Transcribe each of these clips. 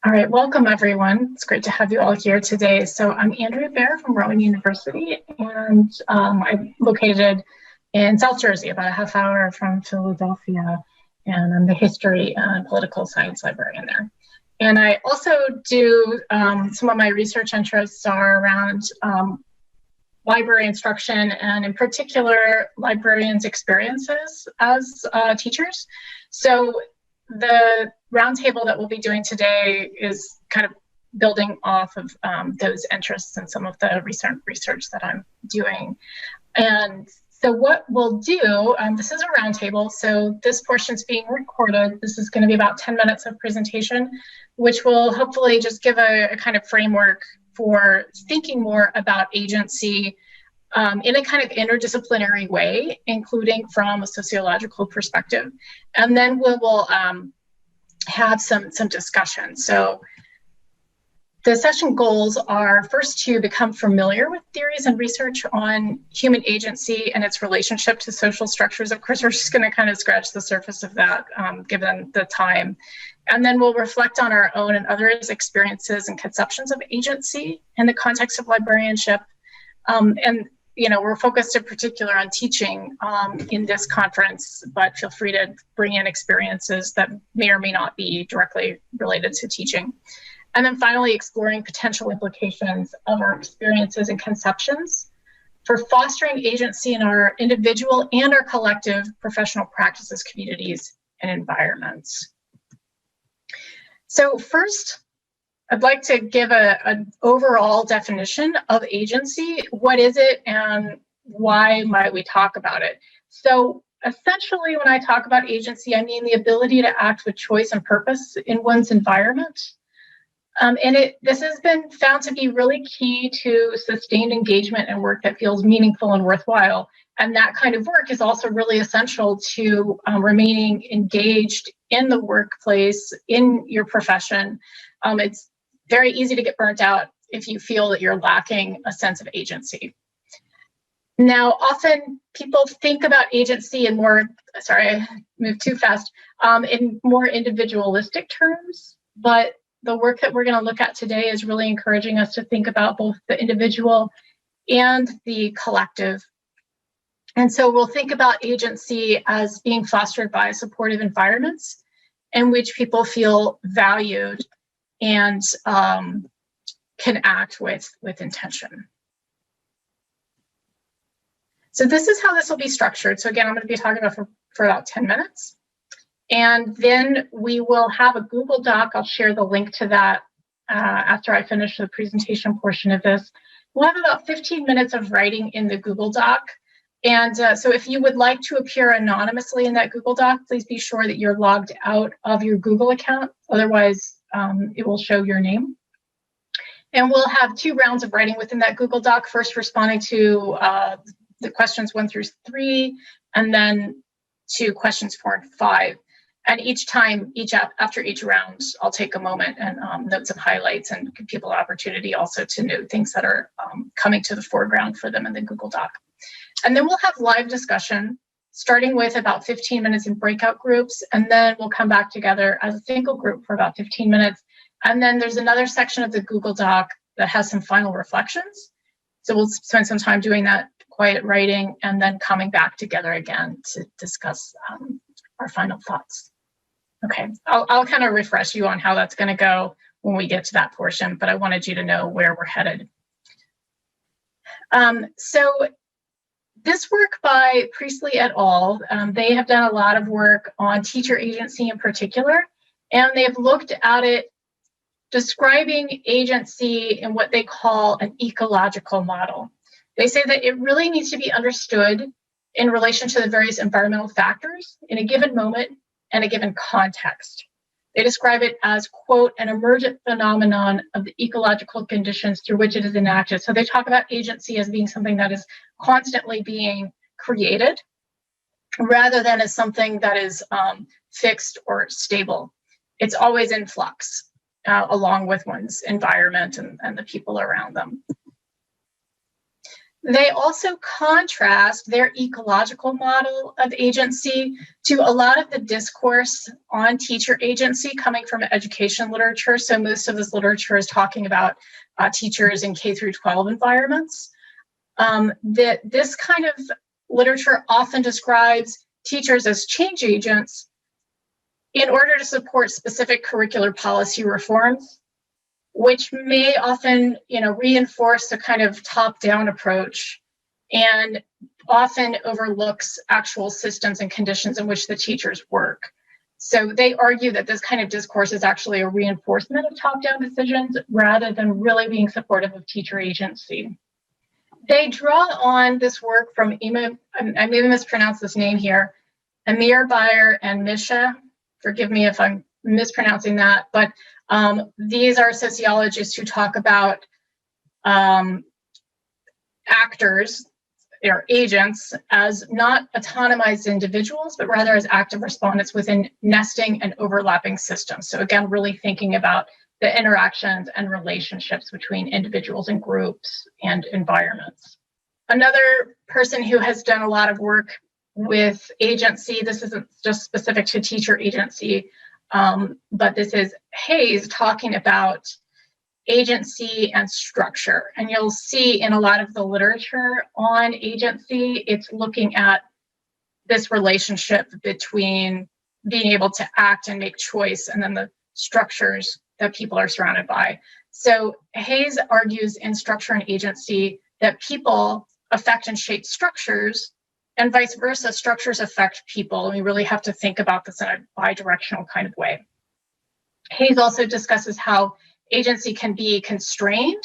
All right, welcome everyone. It's great to have you all here today. So I'm Andrea Baer from Rowan University, and I'm located in South Jersey, about a half hour from Philadelphia, and I'm the history and political science librarian there. And I also do some of my research interests are around library instruction, and in particular, librarians' experiences as teachers. So the roundtable that we'll be doing today is kind of building off of those interests and some of the recent research that I'm doing. And so what we'll do, this is a roundtable, so this portion is being recorded. This is going to be about 10 minutes of presentation, which will hopefully just give a kind of framework for thinking more about agency in a kind of interdisciplinary way, including from a sociological perspective. And then we will have some discussion. So the session goals are first to become familiar with theories and research on human agency and its relationship to social structures. Of course, we're just going to kind of scratch the surface of that given the time. And then we'll reflect on our own and others' experiences and conceptions of agency in the context of librarianship. And we're focused in particular on teaching in this conference, but feel free to bring in experiences that may or may not be directly related to teaching. And then finally, exploring potential implications of our experiences and conceptions for fostering agency in our individual and our collective professional practices, communities, and environments. So first, I'd like to give an overall definition of agency. What is it and why might we talk about it? So essentially, when I talk about agency, I mean the ability to act with choice and purpose in one's environment. This has been found to be really key to sustained engagement and work that feels meaningful and worthwhile. And that kind of work is also really essential to remaining engaged in the workplace, in your profession. It's very easy to get burnt out if you feel that you're lacking a sense of agency. Now, often people think about agency in more, sorry, I moved too fast, in more individualistic terms, but the work that we're going to look at today is really encouraging us to think about both the individual and the collective. And so we'll think about agency as being fostered by supportive environments in which people feel valued and can act with intention. So this is how this will be structured. So again, I'm going to be talking about for about 10 minutes. And then we will have a Google Doc. I'll share the link to that after I finish the presentation portion of this. We'll have about 15 minutes of writing in the Google Doc. And so if you would like to appear anonymously in that Google Doc, please be sure that you're logged out of your Google account. Otherwise, it will show your name. And we'll have 2 rounds of writing within that Google Doc, first responding to the questions 1 through 3, and then to questions 4 and 5. And each time, after each round, I'll take a moment and note some highlights and give people an opportunity also to note things that are coming to the foreground for them in the Google Doc. And then we'll have live discussion, starting with about 15 minutes in breakout groups, and then we'll come back together as a single group for about 15 minutes. And then there's another section of the Google Doc that has some final reflections. So we'll spend some time doing that quiet writing and then coming back together again to discuss our final thoughts. Okay, I'll kind of refresh you on how that's going to go when we get to that portion, but I wanted you to know where we're headed. So this work by Priestley et al., they have done a lot of work on teacher agency in particular, and they have looked at it describing agency in what they call an ecological model. They say that it really needs to be understood in relation to the various environmental factors in a given moment and a given context. They describe it as, quote, an emergent phenomenon of the ecological conditions through which it is enacted. So they talk about agency as being something that is constantly being created rather than as something that is fixed or stable. It's always in flux along with one's environment and the people around them. They also contrast their ecological model of agency to a lot of the discourse on teacher agency coming from education literature. So most of this literature is talking about teachers in K through 12 environments. This kind of literature often describes teachers as change agents in order to support specific curricular policy reforms, which may often, reinforce a kind of top-down approach and often overlooks actual systems and conditions in which the teachers work. So they argue that this kind of discourse is actually a reinforcement of top-down decisions rather than really being supportive of teacher agency. They draw on this work from I may mispronounce this name here, Andrea Baer and Misha. Forgive me if I'm mispronouncing that, but these are sociologists who talk about actors or agents as not autonomized individuals, but rather as active respondents within nesting and overlapping systems. So again, really thinking about the interactions and relationships between individuals and groups and environments. Another person who has done a lot of work with agency, this isn't just specific to teacher agency, but this is Hayes talking about agency and structure. And you'll see in a lot of the literature on agency, it's looking at this relationship between being able to act and make choice and then the structures that people are surrounded by. So Hayes argues in structure and agency that people affect and shape structures, and vice versa, structures affect people. And we really have to think about this in a bi-directional kind of way. Hayes also discusses how agency can be constrained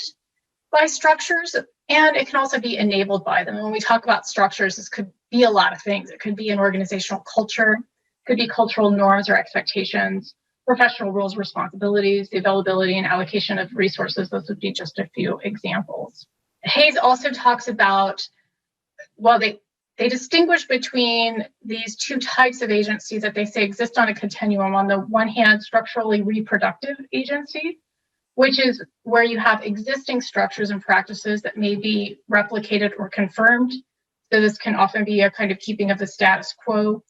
by structures, and it can also be enabled by them. And when we talk about structures, this could be a lot of things. It could be an organizational culture, it could be cultural norms or expectations, professional roles, responsibilities, the availability and allocation of resources. Those would be just a few examples. Hayes also talks about, well, they distinguish between these two types of agency that they say exist on a continuum. On the one hand, structurally reproductive agency, which is where you have existing structures and practices that may be replicated or confirmed. So this can often be a kind of keeping of the status quo.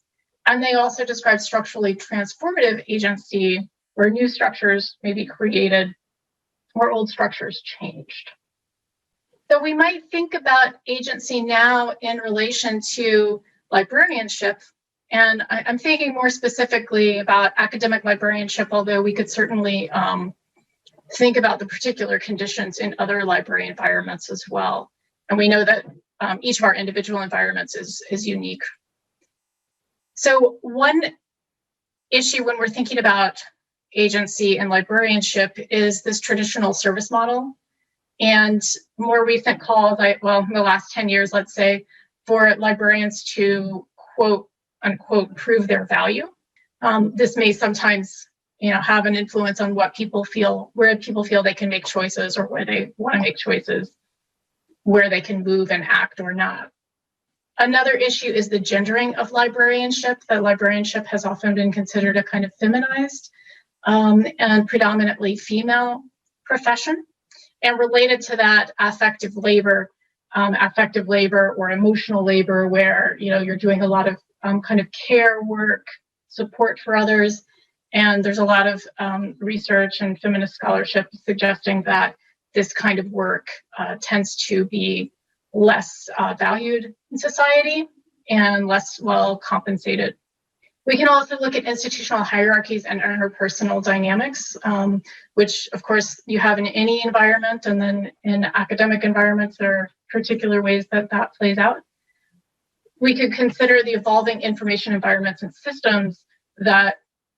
And they also describe structurally transformative agency, where new structures may be created or old structures changed. So we might think about agency now in relation to librarianship. And I'm thinking more specifically about academic librarianship, although we could certainly think about the particular conditions in other library environments as well. And we know that each of our individual environments is unique. So one issue when we're thinking about agency and librarianship is this traditional service model. And more recent calls, in the last 10 years, let's say, for librarians to quote unquote prove their value. This may sometimes, have an influence on what people feel, where people feel they can make choices or where they want to make choices, where they can move and act or not. Another issue is the gendering of librarianship. That librarianship has often been considered a kind of feminized and predominantly female profession. And related to that, affective labor or emotional labor, where you're doing a lot of kind of care work, support for others. And there's a lot of research and feminist scholarship suggesting that this kind of work tends to be less valued in society and less well compensated. We can also look at institutional hierarchies and interpersonal dynamics, which of course you have in any environment, and then in academic environments there are particular ways that plays out. We could consider the evolving information environments and systems that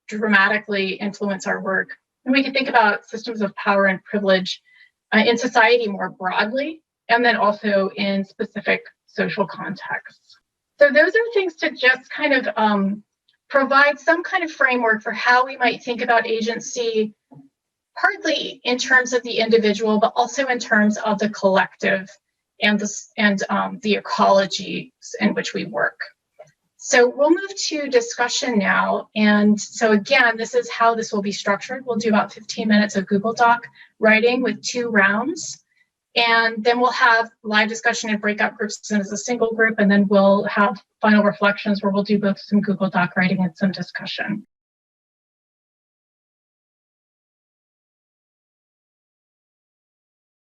dramatically influence our work. And we could think about systems of power and privilege in society more broadly, and then also in specific social contexts. So those are things to just kind of provide some kind of framework for how we might think about agency, partly in terms of the individual, but also in terms of the collective and the ecologies in which we work. So we'll move to discussion now. And so again, this is how this will be structured. We'll do about 15 minutes of Google Doc writing with 2 rounds. And then we'll have live discussion in breakout groups and as a single group, and then we'll have final reflections where we'll do both some Google Doc writing and some discussion.